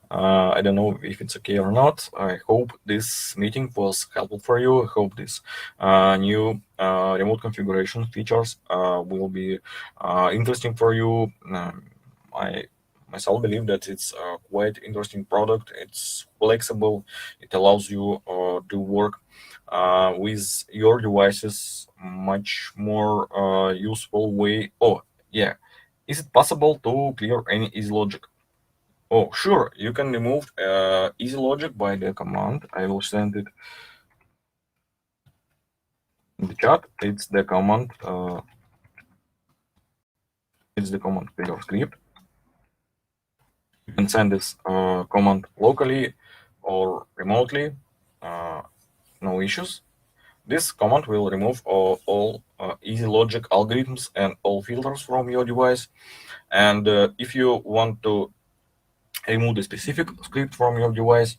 I don't know if it's okay or not. I hope this meeting was helpful for you. I hope this new remote configuration features will be interesting for you. I myself believe that it's a quite interesting product. It's flexible. It allows you to work with your devices much more useful way. Oh, yeah. Is it possible to clear any easy logic? Oh, sure. You can remove easy logic by the command. I will send it in the chat. It's the command. It's the command clear script. You can send this command locally or remotely. Uh, no issues. This command will remove all easy logic algorithms and all filters from your device. And if you want to remove the specific script from your device,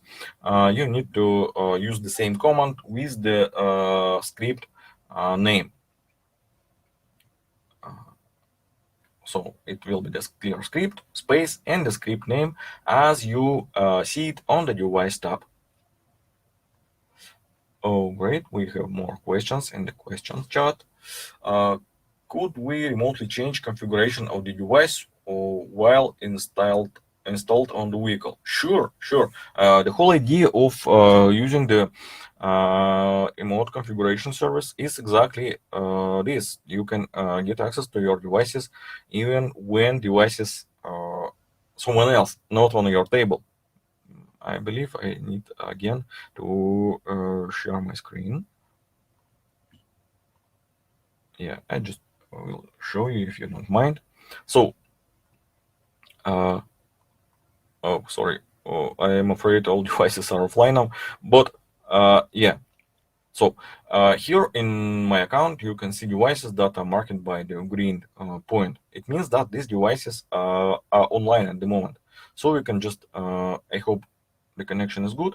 you need to use the same command with the script name. So it will be the clear script space and the script name as you see it on the device tab. Oh, great. We have more questions in the questions chat. Uh, could we remotely change configuration of the device while installed on the vehicle? Sure, sure. The whole idea of using the remote configuration service is exactly this. You can get access to your devices even when devices someone else not on your table. I believe I need again to share my screen. Yeah, I just will show you if you don't mind. So, uh, oh, sorry. Oh, I am afraid all devices are offline now. But yeah, so here in my account, you can see devices that are marked by the green point. It means that these devices are online at the moment. So you can just, I hope the connection is good.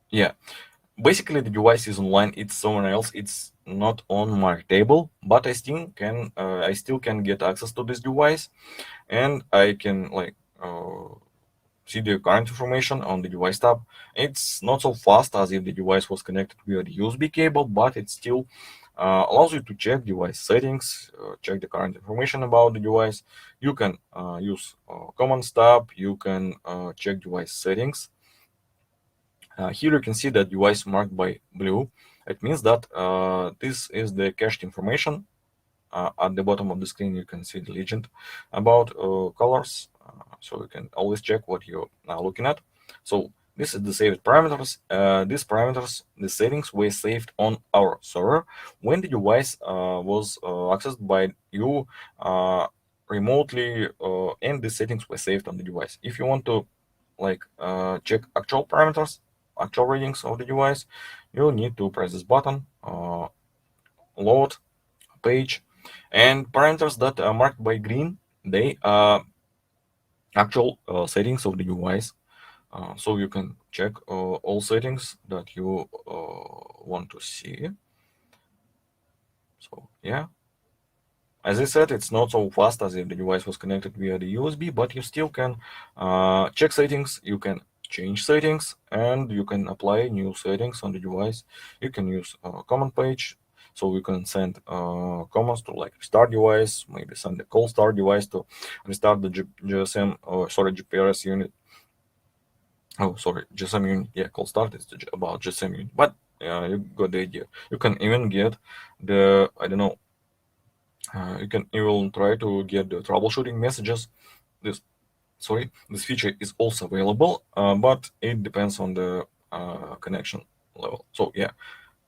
Yeah, basically the device is online. It's someone else. It's not on my table, but I still can get access to this device, and I can like see the current information on the device tab. It's not so fast as if the device was connected via the USB cable, but it still allows you to check device settings, check the current information about the device. You can use commands tab. You can check device settings. Here you can see that device marked by blue. It means that this is the cached information. At the bottom of the screen, you can see the legend about colors, so you can always check what you're looking at. So this is the saved parameters. These parameters, the settings were saved on our server when the device was accessed by you remotely, and the settings were saved on the device. If you want to like check actual parameters, actual readings of the device, you need to press this button, load page, and parameters that are marked by green, they are actual settings of the device. So you can check all settings that you want to see. So yeah, as I said, it's not so fast as if the device was connected via the USB, but you still can check settings, you can change settings, and you can apply new settings on the device. You can use command page, so you can send commands to like restart device, maybe send a call start device to restart the GSM, or sorry, GPS unit. Oh, sorry, GSM unit. Yeah, call start is about GSM unit, but you got the idea. You can even get the, I don't know, you can even try to get the troubleshooting messages. This feature is also available, but it depends on the connection level. So yeah,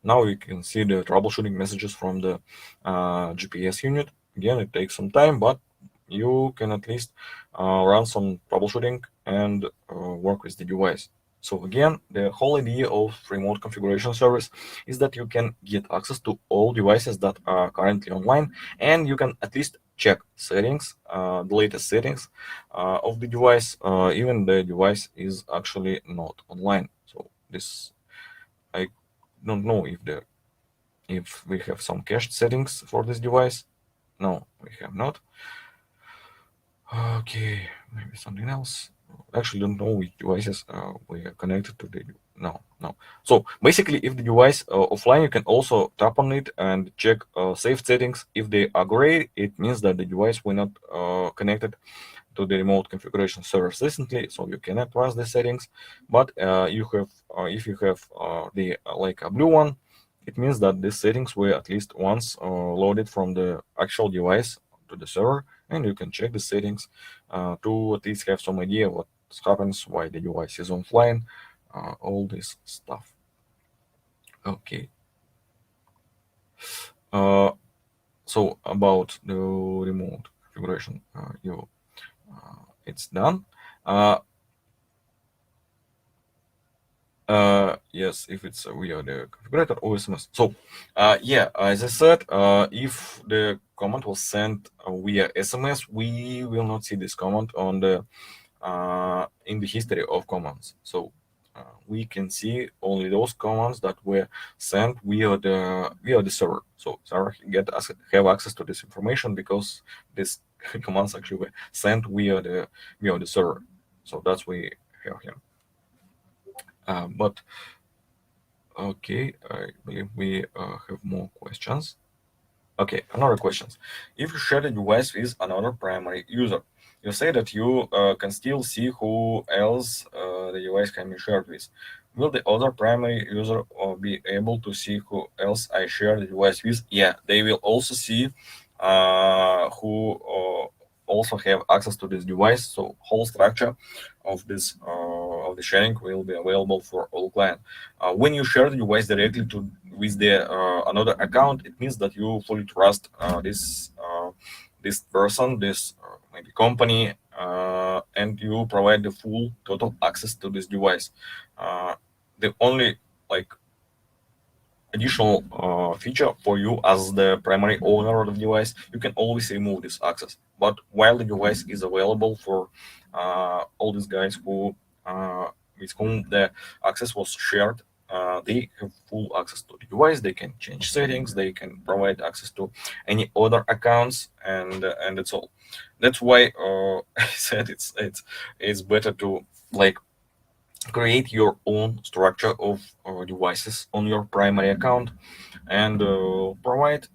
now you can see the troubleshooting messages from the GPS unit. Again, it takes some time, but you can at least run some troubleshooting and work with the device. So again, the whole idea of remote configuration service is that you can get access to all devices that are currently online, and you can at least check settings, the latest settings of the device, even the device is actually not online. So this, I don't know if we have some cached settings for this device. No, we have not. Okay, maybe something else. Actually, don't know which devices we are connected to. The no, no. So basically, if the device offline, you can also tap on it and check saved settings. If they are gray, it means that the device were not connected to the remote configuration servers recently, so you cannot trust the settings. But you have, if you have the like a blue one, it means that these settings were at least once loaded from the actual device to the server, and you can check the settings to at least have some idea what happens, why the device is offline, all this stuff. Okay. Uh, so about the remote configuration, it's done. Uh, yes, if it's via the configurator or SMS. So, yeah, as I said, if the command was sent via SMS, we will not see this command on the in the history of commands. So we can see only those commands that were sent via the server. So server have access to this information because these commands actually were sent via the server. So that's we have here. But okay, I believe we have more questions. Okay, another questions. If you share the device with another primary user, you say that you can still see who else the device can be shared with. Will the other primary user be able to see who else I share the device with? Yeah, they will also see who also have access to this device. So whole structure of this of the sharing will be available for all clients. When you share the device directly to with the another account, it means that you fully trust this person, this maybe company, and you provide the full total access to this device. The only like additional feature for you as the primary owner of the device, you can always remove this access. But while the device is available for all these guys who with whom the access was shared, they have full access to the device. They can change settings. They can provide access to any other accounts, and that's all. That's why I said it's better to like create your own structure of devices on your primary account and provide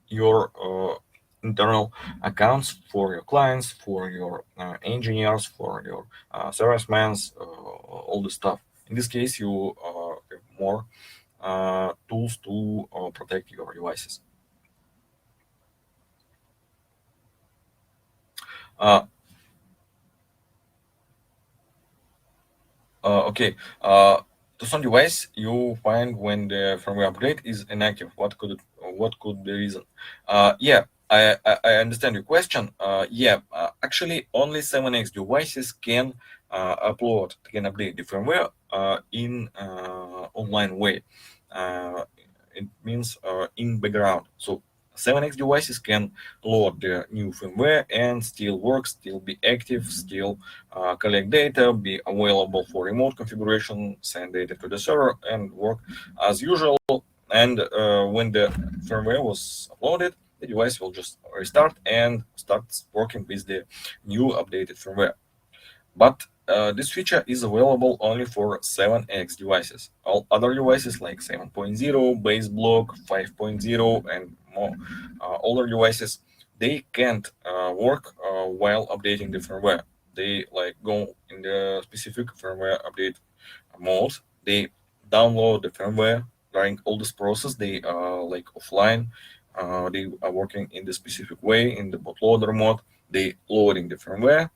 your internal accounts for your clients, for your engineers, for your servicemen, all the stuff. In this case, you have more tools to protect your devices. Uh, okay. To some device you find when the firmware upgrade is inactive. What could the reason? Yeah, I understand your question. Yeah, actually only 7x devices can update the firmware in online way. Uh, it means in background. So 7x devices can load the new firmware and still work, still be active, still collect data, be available for remote configuration, send data to the server, and work as usual. And when the firmware was uploaded, the device will just restart and start working with the new updated firmware. But this feature is available only for 7x devices. All other devices like 7.0, base block, 5.0, and more older devices, they can't work while updating the firmware. They like go in the specific firmware update mode. They download the firmware during all this process. They are like offline. They are working in the specific way in the bootloader mode. They loading the firmware,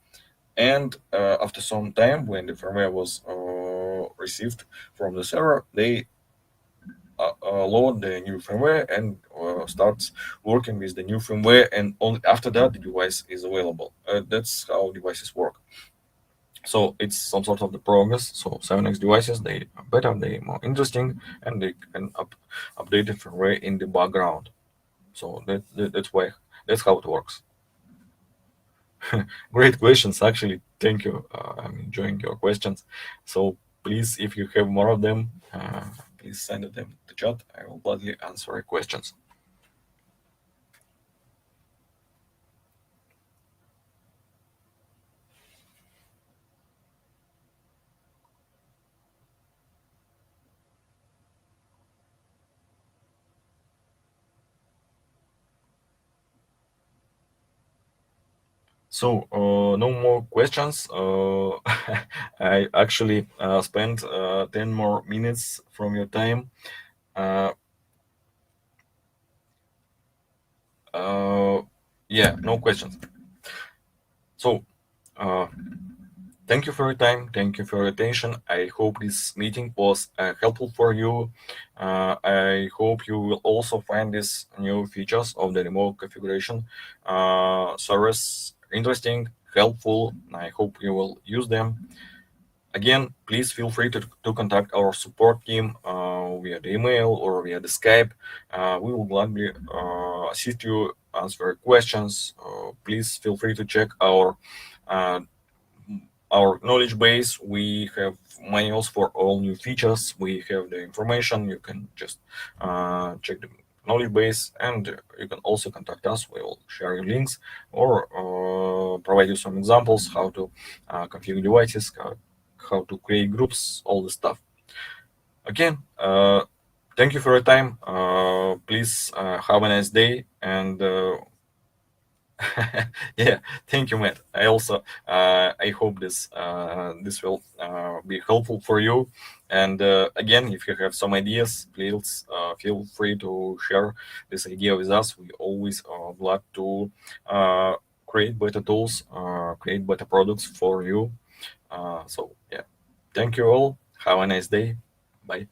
and after some time, when the firmware was received from the server, they load the new firmware and starts working with the new firmware. And only after that, the device is available. That's how devices work. So it's some sort of the progress. So 7x devices, they are better, they are more interesting, and they can update the firmware in the background. So that's why that's how it works. Great questions, actually. Thank you. I'm enjoying your questions. So please, if you have more of them, please send them to chat. I will gladly answer your questions. So, no more questions. I actually spent 10 more minutes from your time. Uh, uh, yeah, no questions. So, uh, thank you for your time. Thank you for your attention. I hope this meeting was helpful for you. I hope you will also find these new features of the remote configuration service interesting, helpful. I hope you will use them. Again, please feel free to contact our support team via the email or via the Skype. We will gladly assist you, answer questions. Please feel free to check uh, our knowledge base. We have manuals for all new features. We have the information. You can just check the knowledge base, and you can also contact us. We will share you links or provide you some examples how to configure devices, how to create groups, all this stuff. Again, thank you for your time. Please have a nice day, and yeah, thank you, Matt. I also I hope this will be helpful for you. And again, if you have some ideas, please feel free to share this idea with us. We always glad to uh, create better tools, create better products for you. So yeah, thank you all. Have a nice day. Bye.